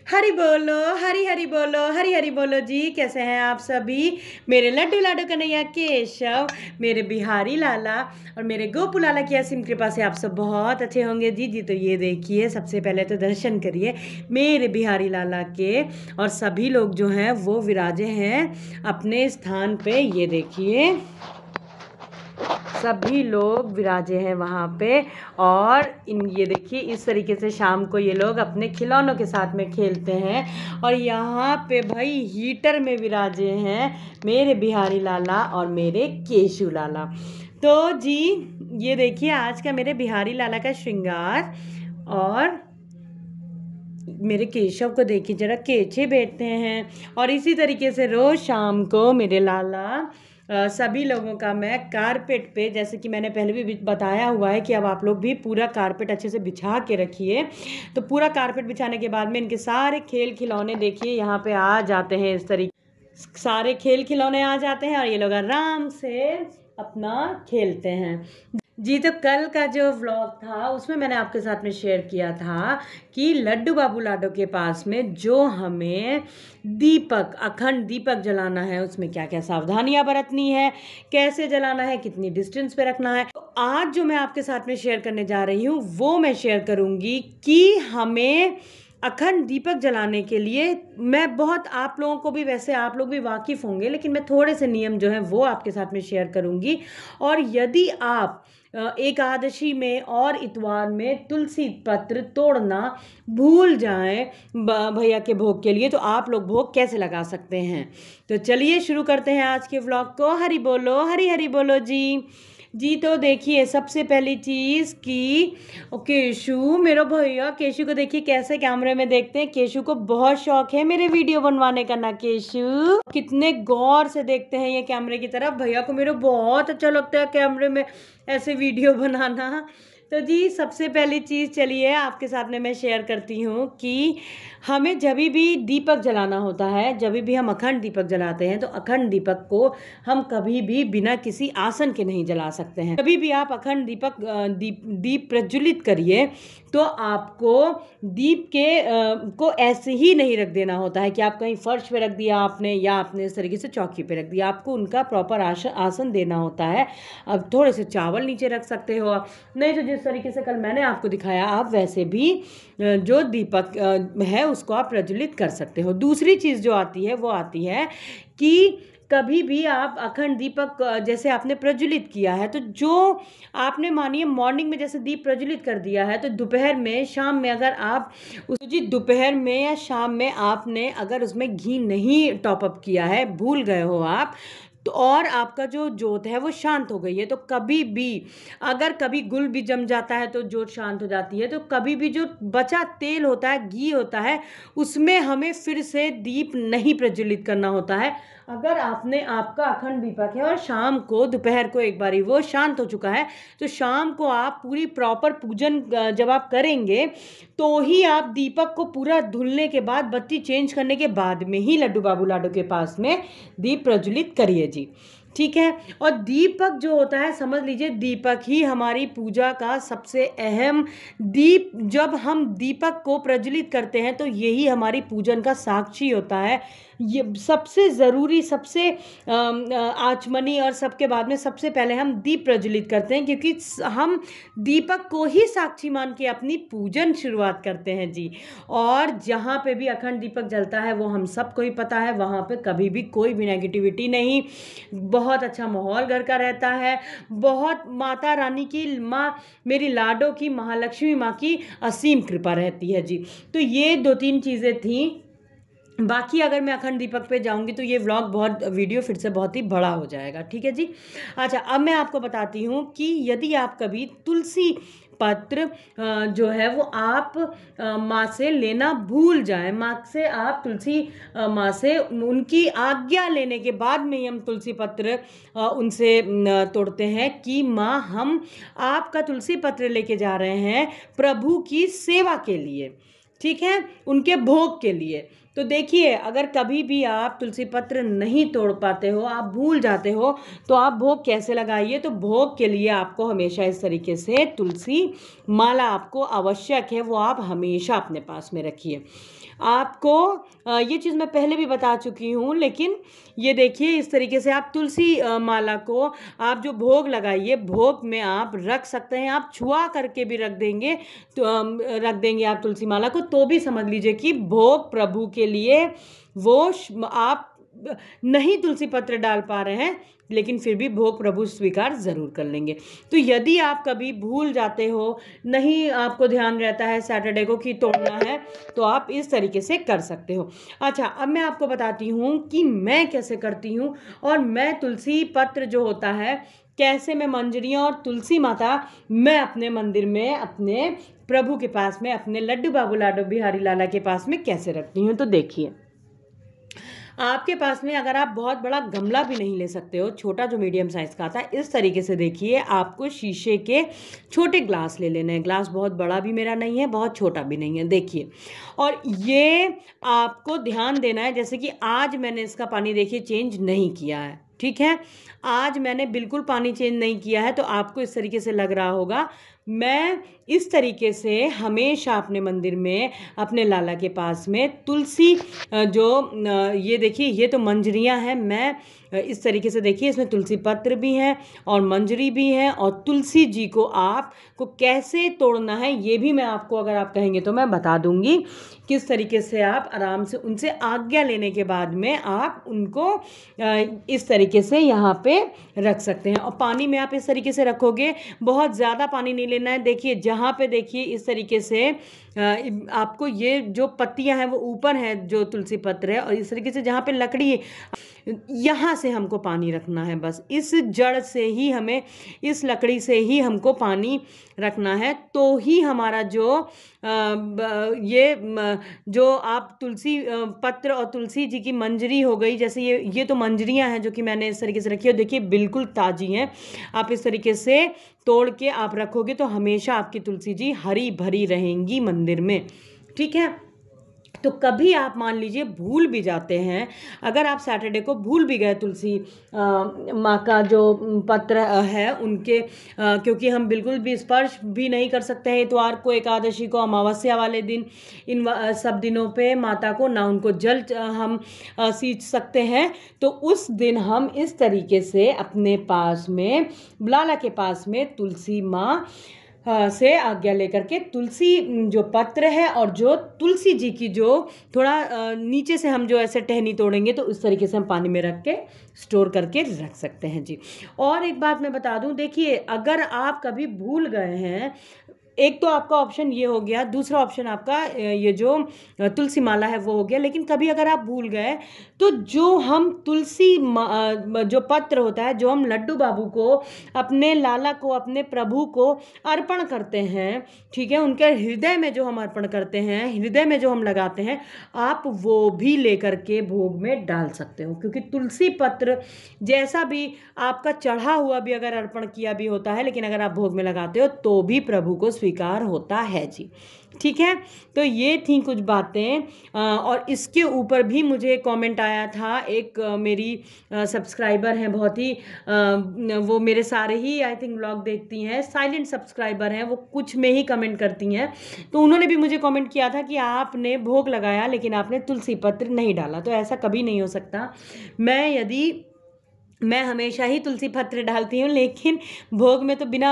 हरि बोलो, हरि हरि बोलो, हरि हरि बोलो जी। कैसे हैं आप सभी? मेरे लड्डू लाडू कन्हैया केशव, मेरे बिहारी लाला और मेरे गोपू लाला की असीम कृपा से आप सब बहुत अच्छे होंगे जी। तो ये देखिए, सबसे पहले तो दर्शन करिए मेरे बिहारी लाला के। और सभी लोग जो हैं वो विराजे हैं अपने स्थान पे। ये देखिए, सभी लोग विराजे हैं वहाँ पे। और ये देखिए, इस तरीके से शाम को ये लोग अपने खिलौनों के साथ में खेलते हैं। और यहाँ पे भाई हीटर में विराजे हैं मेरे बिहारी लाला और मेरे केशू लाला। तो जी ये देखिए, आज का मेरे बिहारी लाला का श्रृंगार। और मेरे केशव को देखिए जरा, केचे बैठते हैं। और इसी तरीके से रोज़ शाम को मेरे लाला सभी लोगों का मैं कारपेट पे, जैसे कि मैंने पहले भी बताया हुआ है कि अब आप लोग भी पूरा कारपेट अच्छे से बिछा के रखिए। तो पूरा कारपेट बिछाने के बाद में इनके सारे खेल खिलौने देखिए यहाँ पे आ जाते हैं। इस तरीके सारे खेल खिलौने आ जाते हैं और ये लोग आराम से अपना खेलते हैं जी। तो कल का जो व्लॉग था उसमें मैंने आपके साथ में शेयर किया था कि लड्डू बाबू लाडो के पास में जो हमें दीपक, अखंड दीपक जलाना है, उसमें क्या क्या सावधानियां बरतनी है, कैसे जलाना है, कितनी डिस्टेंस पे रखना है। तो आज जो मैं आपके साथ में शेयर करने जा रही हूँ वो मैं शेयर करूँगी कि हमें अखंड दीपक जलाने के लिए, मैं बहुत, आप लोगों को भी, वैसे आप लोग भी वाकिफ़ होंगे, लेकिन मैं थोड़े से नियम जो हैं वो आपके साथ में शेयर करूँगी। और यदि आप एकादशी में और इतवार में तुलसी पत्र तोड़ना भूल जाएं भैया के भोग के लिए, तो आप लोग भोग कैसे लगा सकते हैं। तो चलिए शुरू करते हैं आज के व्लॉग को। हरि बोलो, हरि हरि बोलो जी। तो देखिए, सबसे पहली चीज़ कि केशु, मेरा भैया केशु को देखिए कैसे कैमरे में देखते हैं। केशु को बहुत शौक है मेरे वीडियो बनवाने का ना। केशु कितने गौर से देखते हैं ये कैमरे की तरफ। भैया को मेरा बहुत अच्छा लगता है कैमरे में ऐसे वीडियो बनाना। तो जी सबसे पहली चीज़ चलिए आपके साथ में मैं शेयर करती हूँ कि हमें जब भी दीपक जलाना होता है, जब भी हम अखंड दीपक जलाते हैं, तो अखंड दीपक को हम कभी भी बिना किसी आसन के नहीं जला सकते हैं। कभी भी आप अखंड दीप प्रज्वलित करिए तो आपको दीप के को ऐसे ही नहीं रख देना होता है कि आप कहीं फर्श पे रख दिया आपने, या आपने इस तरीके से चौकी पे रख दिया। आपको उनका प्रॉपर आसन देना होता है। अब थोड़े से चावल नीचे रख सकते हो आप, नहीं तो जिस तरीके से कल मैंने आपको दिखाया आप वैसे भी जो दीपक है उसको आप प्रज्वलित कर सकते हो। दूसरी चीज़ जो आती है वो आती है कि कभी भी आप अखंड दीपक जैसे आपने प्रज्वलित किया है, तो जो आपने मानिए मॉर्निंग में जैसे दीप प्रज्वलित कर दिया है, तो दोपहर में, शाम में अगर आप जी दोपहर में या शाम में आपने अगर उसमें घी नहीं टॉप अप किया है, भूल गए हो आप, तो और आपका जो जोत है वो शांत हो गई है, तो कभी भी अगर कभी गुल भी जम जाता है तो जोत शांत हो जाती है। तो कभी भी जो बचा तेल होता है, घी होता है, उसमें हमें फिर से दीप नहीं प्रज्वलित करना होता है। अगर आपने, आपका अखंड दीपक है और शाम को, दोपहर को एक बारी वो शांत हो चुका है, तो शाम को आप पूरी प्रॉपर पूजन जब आप करेंगे तो ही आप दीपक को पूरा धुलने के बाद, बत्ती चेंज करने के बाद में ही लड्डू बाबू लाडो के पास में दीप प्रज्वलित करिए जी। ठीक है। और दीपक जो होता है, समझ लीजिए दीपक ही हमारी पूजा का सबसे अहम, दीप जब हम दीपक को प्रज्वलित करते हैं तो यही हमारी पूजन का साक्षी होता है। ये सबसे ज़रूरी, सबसे आचमनी और सबके बाद में सबसे पहले हम दीप प्रज्वलित करते हैं, क्योंकि हम दीपक को ही साक्षी मान के अपनी पूजन शुरुआत करते हैं जी। और जहाँ पे भी अखंड दीपक जलता है वो हम सबको ही पता है, वहाँ पे कभी भी कोई भी नेगेटिविटी नहीं, बहुत अच्छा माहौल घर का रहता है। बहुत माता रानी की, माँ मेरी लाडो की, महालक्ष्मी माँ की असीम कृपा रहती है जी। तो ये 2-3 चीज़ें थी। बाकी अगर मैं अखंड दीपक पे जाऊंगी तो ये व्लॉग, बहुत वीडियो फिर से बहुत ही बड़ा हो जाएगा। ठीक है जी। अच्छा, अब मैं आपको बताती हूँ कि यदि आप कभी तुलसी पत्र जो है वो आप माँ से लेना भूल जाएं, माँ से आप तुलसी, माँ से उनकी आज्ञा लेने के बाद में ही हम तुलसी पत्र उनसे तोड़ते हैं कि माँ हम आपका तुलसी पत्र लेके जा रहे हैं प्रभु की सेवा के लिए, ठीक है, उनके भोग के लिए। तो देखिए, अगर कभी भी आप तुलसी पत्र नहीं तोड़ पाते हो, आप भूल जाते हो, तो आप भोग कैसे लगाइए? तो भोग के लिए आपको हमेशा इस तरीके से तुलसी माला आपको आवश्यक है, वो आप हमेशा अपने पास में रखिए। आपको ये चीज़ मैं पहले भी बता चुकी हूँ, लेकिन ये देखिए इस तरीके से आप तुलसी माला को आप जो भोग लगाइए, भोग में आप रख सकते हैं, आप छुआ करके भी रख देंगे, तो रख देंगे आप तुलसी माला को, तो भी समझ लीजिए कि भोग प्रभु के लिए वो आप नहीं तुलसी पत्र डाल पा रहे हैं, लेकिन फिर भी भोग प्रभु स्वीकार ज़रूर कर लेंगे। तो यदि आप कभी भूल जाते हो, नहीं आपको ध्यान रहता है सैटरडे को कि तोड़ना है, तो आप इस तरीके से कर सकते हो। अच्छा, अब मैं आपको बताती हूँ कि मैं कैसे करती हूँ, और मैं तुलसी पत्र जो होता है, कैसे मैं मंजरियाँ और तुलसी माता मैं अपने मंदिर में, अपने प्रभु के पास में, अपने लड्डू बाबू लाडो बिहारी लाला के पास में कैसे रखती हूँ। तो देखिए, आपके पास में अगर आप बहुत बड़ा गमला भी नहीं ले सकते हो, छोटा जो मीडियम साइज़ का आता है, इस तरीके से देखिए आपको शीशे के छोटे ग्लास ले लेने हैं। ग्लास बहुत बड़ा भी मेरा नहीं है, बहुत छोटा भी नहीं है, देखिए। और ये आपको ध्यान देना है, जैसे कि आज मैंने इसका पानी देखिए चेंज नहीं किया है, ठीक है। आज मैंने बिल्कुल पानी चेंज नहीं किया है, तो आपको इस तरीके से लग रहा होगा। मैं इस तरीके से हमेशा अपने मंदिर में, अपने लाला के पास में तुलसी ये देखिए, ये तो मंजरियाँ हैं। मैं इस तरीके से देखिए, इसमें तुलसी पत्र भी हैं और मंजरी भी है, और तुलसी जी को आपको कैसे तोड़ना है ये भी मैं आपको, अगर आप कहेंगे तो मैं बता दूंगी किस तरीके से आप आराम से उनसे आज्ञा लेने के बाद में आप उनको इस तरीके से यहाँ पे रख सकते हैं। और पानी में आप इस तरीके से रखोगे, बहुत ज़्यादा पानी नहीं लेना है। देखिए जहाँ पे देखिए इस तरीके से आपको ये जो पत्तियां हैं वो ऊपर हैं, जो तुलसी पत्र है, और इस तरीके से जहाँ पे लकड़ी है, यहाँ से हमको पानी रखना है। बस इस जड़ से ही हमें, इस लकड़ी से ही हमको पानी रखना है, तो ही हमारा जो जो आप तुलसी पत्र और तुलसी जी की मंजरी हो गई, जैसे ये तो मंजरियाँ हैं जो कि मैंने इस तरीके से रखी है, देखिए बिल्कुल ताज़ी हैं। आप इस तरीके से तोड़ के आप रखोगे तो हमेशा आपकी तुलसी जी हरी भरी रहेंगी मंदिर में, ठीक है। तो कभी आप मान लीजिए भूल भी जाते हैं, अगर आप सैटरडे को भूल भी गए तुलसी माँ का जो पत्र है उनके, क्योंकि हम बिल्कुल भी स्पर्श भी नहीं कर सकते हैं इतवार को, एकादशी को, अमावस्या वाले दिन, इन सब दिनों पे माता को ना उनको जल हम सींच सकते हैं, तो उस दिन हम इस तरीके से अपने पास में, लाला के पास में तुलसी माँ से आज्ञा लेकर के तुलसी जो पत्र है और जो तुलसी जी की जो थोड़ा नीचे से हम जो ऐसे टहनी तोड़ेंगे, तो उस तरीके से हम पानी में रख के स्टोर करके रख सकते हैं जी। और एक बात मैं बता दूं, देखिए अगर आप कभी भूल गए हैं, एक तो आपका ऑप्शन ये हो गया, दूसरा ऑप्शन आपका ये जो तुलसी माला है वो हो गया, लेकिन कभी अगर आप भूल गए तो जो हम तुलसी जो पत्र होता है, जो हम लड्डू बाबू को, अपने लाला को, अपने प्रभु को अर्पण करते हैं, ठीक है, उनके हृदय में जो हम अर्पण करते हैं, हृदय में जो हम लगाते हैं, आप वो भी लेकर के भोग में डाल सकते हो। क्योंकि तुलसी पत्र जैसा भी आपका चढ़ा हुआ भी अगर अर्पण किया भी होता है, लेकिन अगर आप भोग में लगाते हो तो भी प्रभु को स्वीकार होता है जी, ठीक है। तो ये थी कुछ बातें। और इसके ऊपर भी मुझे कमेंट आया था, एक मेरी सब्सक्राइबर हैं, बहुत ही वो मेरे सारे ही आई थिंक व्लॉग देखती हैं, साइलेंट सब्सक्राइबर हैं, वो कुछ में ही कमेंट करती हैं। तो उन्होंने भी मुझे कमेंट किया था कि आपने भोग लगाया लेकिन आपने तुलसी पत्र नहीं डाला। तो ऐसा कभी नहीं हो सकता। मैं हमेशा ही तुलसी पत्र डालती हूँ, लेकिन भोग में तो बिना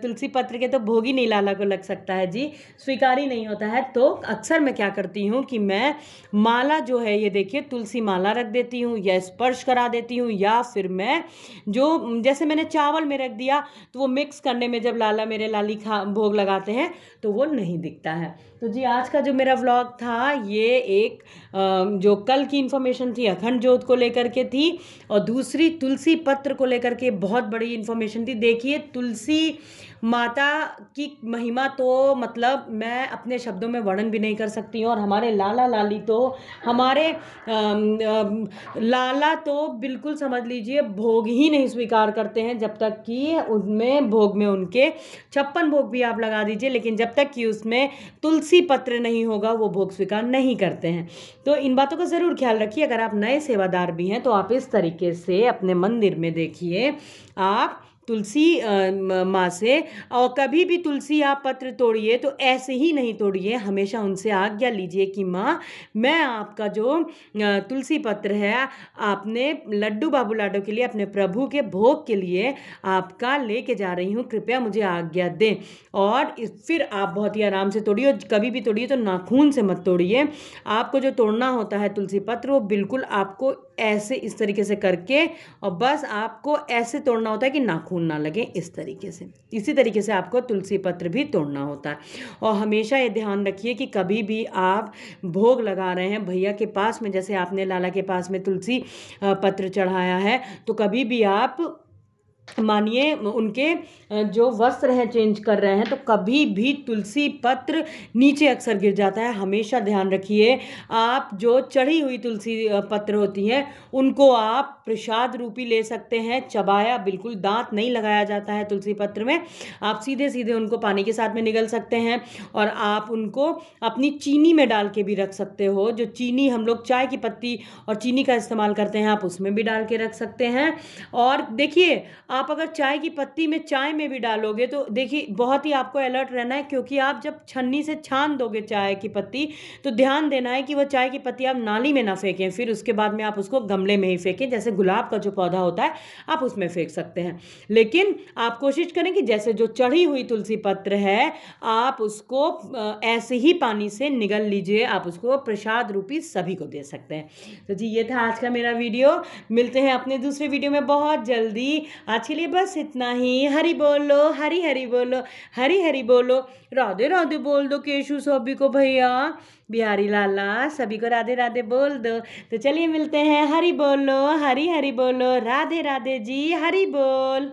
तुलसी पत्र के तो भोग ही नहीं लाला को लग सकता है जी, स्वीकार ही नहीं होता है। तो अक्सर मैं क्या करती हूँ कि मैं माला जो है, ये देखिए तुलसी माला रख देती हूँ, या स्पर्श करा देती हूँ, या फिर मैं जो जैसे मैंने चावल में रख दिया, तो वो मिक्स करने में जब लाला मेरे लाली भोग लगाते हैं तो वो नहीं दिखता है। तो जी आज का जो मेरा व्लॉग था, ये एक जो कल की इन्फॉर्मेशन थी अखंड ज्योत को लेकर के थी, और दूसरी तुलसी पत्र को लेकर के बहुत बड़ी इन्फॉर्मेशन थी। देखिए तुलसी माता की महिमा तो मतलब मैं अपने शब्दों में वर्णन भी नहीं कर सकती हूँ। और हमारे लाला लाली तो हमारे लाला तो बिल्कुल समझ लीजिए भोग ही नहीं स्वीकार करते हैं जब तक कि उनमें भोग में उनके 56 भोग भी आप लगा दीजिए, लेकिन जब तक कि उसमें तुलसी पत्र नहीं होगा वो भोग स्वीकार नहीं करते हैं। तो इन बातों का ज़रूर ख्याल रखिए। अगर आप नए सेवादार भी हैं तो आप इस तरीके से अपने मंदिर में देखिए, आप तुलसी माँ से, और कभी भी तुलसी आप पत्र तोड़िए तो ऐसे ही नहीं तोड़िए, हमेशा उनसे आज्ञा लीजिए कि माँ मैं आपका जो तुलसी पत्र है आपने लड्डू बाबू लाडो के लिए, अपने प्रभु के भोग के लिए आपका लेके जा रही हूँ, कृपया मुझे आज्ञा दें। और फिर आप बहुत ही आराम से तोड़िए। कभी भी तोड़िए तो नाखून से मत तोड़िए। आपको जो तोड़ना होता है तुलसी पत्र वो बिल्कुल आपको ऐसे इस तरीके से करके, और बस आपको ऐसे तोड़ना होता है कि नाखून ना लगे, इस तरीके से। इसी तरीके से आपको तुलसी पत्र भी तोड़ना होता है। और हमेशा ये ध्यान रखिए कि कभी भी आप भोग लगा रहे हैं भैया के पास में, जैसे आपने लाला के पास में तुलसी पत्र चढ़ाया है, तो कभी भी आप मानिए उनके जो वस्त्र हैं चेंज कर रहे हैं तो कभी भी तुलसी पत्र नीचे अक्सर गिर जाता है। हमेशा ध्यान रखिए, आप जो चढ़ी हुई तुलसी पत्र होती हैं उनको आप प्रसाद रूपी ले सकते हैं। चबाया बिल्कुल, दांत नहीं लगाया जाता है तुलसी पत्र में। आप सीधे सीधे उनको पानी के साथ में निगल सकते हैं, और आप उनको अपनी चीनी में डाल के भी रख सकते हो। जो चीनी हम लोग चाय की पत्ती और चीनी का इस्तेमाल करते हैं, आप उसमें भी डाल के रख सकते हैं। और देखिए, आप अगर चाय की पत्ती में चाय में भी डालोगे तो देखिए बहुत ही आपको अलर्ट रहना है, क्योंकि आप जब छन्नी से छान दोगे चाय की पत्ती तो ध्यान देना है कि वो चाय की पत्ती आप नाली में ना फेंकें, फिर उसके बाद में आप उसको गमले में ही फेंकें। जैसे गुलाब का जो पौधा होता है आप उसमें फेंक सकते हैं, लेकिन आप कोशिश करें कि जैसे जो चढ़ी हुई तुलसी पत्र है आप उसको ऐसे ही पानी से निगल लीजिए, आप उसको प्रसाद रूपी सभी को दे सकते हैं। तो जी ये था आज का मेरा वीडियो। मिलते हैं अपने दूसरे वीडियो में बहुत जल्दी। आज के लिए बस इतना ही। हरि बोलो, हरि हरि बोलो, हरि हरि बोलो, राधे राधे बोल दो केशु सभी को भैया, बिहारी लाला सभी को राधे राधे बोल दो। तो चलिए मिलते हैं। हरि बोलो, हरि हरि बोलो, राधे राधे जी, हरि बोल।